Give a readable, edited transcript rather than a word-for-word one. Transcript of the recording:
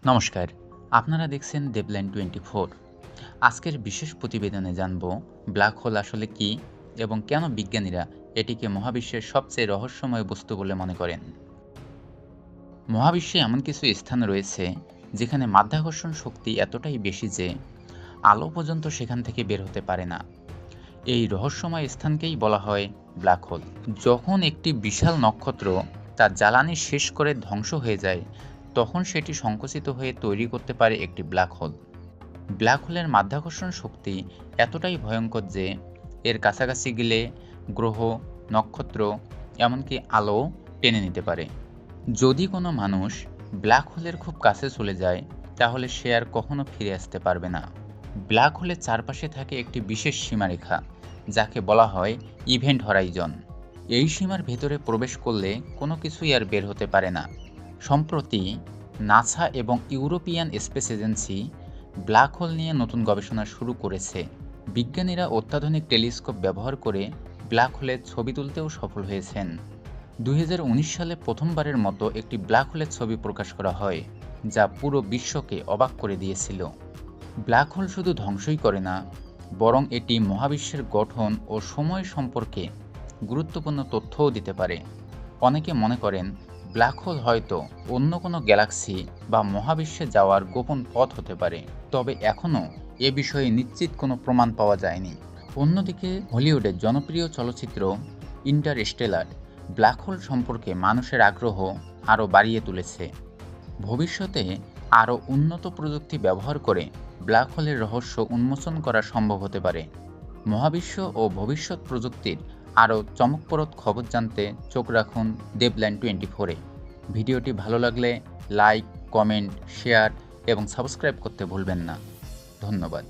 নমস্কার, আপনারা দেখছেন দেবলাইন 24। আজকের বিশেষ প্রতিবেদনে জানব ব্ল্যাক হোল আসলে কী এবং কেন বিজ্ঞানীরা এটিকে মহাবিশ্বের সবচেয়ে রহস্যময় বস্তু বলে মনে করেন। মহাবিশ্বে এমন কিছু স্থান রয়েছে যেখানে মাধ্যাকর্ষণ শক্তি এতটাই বেশি যে আলো পর্যন্ত সেখান থেকে বের হতে পারে না। এই রহস্যময় স্থানকেই বলা হয় ব্ল্যাক হোল। যখন একটি বিশাল নক্ষত্র তার জ্বালানি শেষ করে ধ্বংস হয়ে যায়, তখন সেটি সংকুচিত হয়ে তৈরি করতে পারে একটি ব্ল্যাক হোল। ব্ল্যাক হোলের মাধ্যাকর্ষণ শক্তি এতটাই ভয়ঙ্কর যে এর কাছাকাছি গেলে গ্রহ, নক্ষত্র, এমনকি আলোও টেনে নিতে পারে। যদি কোনো মানুষ ব্ল্যাক হোলের খুব কাছে চলে যায়, তাহলে সে আর কখনো ফিরে আসতে পারবে না। ব্ল্যাক হোলের চারপাশে থাকে একটি বিশেষ সীমারেখা, যাকে বলা হয় ইভেন্ট হরাইজন। এই সীমার ভেতরে প্রবেশ করলে কোনো কিছুই আর বের হতে পারে না। সম্প্রতি নাসা এবং European space agency black hole নিয়ে নতুন গবেষণা শুরু করেছে। বিজ্ঞানীরা অত্যাধুনিক টেলিস্কোপ ব্যবহার করে ব্ল্যাক হোলের ছবি তুলতেও সফল হয়েছেন। 2019 সালে প্রথমবারের মতো একটি ব্ল্যাক হোলের ছবি প্রকাশ করা হয়, যা পুরো বিশ্বকে অবাক করে দিয়েছিল। ব্ল্যাক হোল শুধু ধ্বংসই করে না, বরং এটি মহাবিশ্বের গঠন ও সময় সম্পর্কে গুরুত্বপূর্ণ তথ্যও দিতে পারে। অনেকে মনে করেন ব্ল্যাক হোল হয়তো অন্য কোনো গ্যালাক্সি বা মহাবিশ্বে যাওয়ার গোপন পথ হতে পারে, তবে এখনও এ বিষয়ে নিশ্চিত কোনো প্রমাণ পাওয়া যায়নি। অন্যদিকে হলিউডের জনপ্রিয় চলচ্চিত্র ইন্টারস্টেলার ব্ল্যাক হোল সম্পর্কে মানুষের আগ্রহ আরও বাড়িয়ে তুলেছে। ভবিষ্যতে আরও উন্নত প্রযুক্তি ব্যবহার করে ব্ল্যাক হোলের রহস্য উন্মোচন করা সম্ভব হতে পারে। মহাবিশ্ব ও ভবিষ্যৎ প্রযুক্তির আরও চমকপ্রদ খবর জানতে চোখ রাখুন দেবলাইন 24-এ। ভিডিওটি ভালো লাগলে লাইক, কমেন্ট, শেয়ার এবং সাবস্ক্রাইব করতে ভুলবেন না। ধন্যবাদ।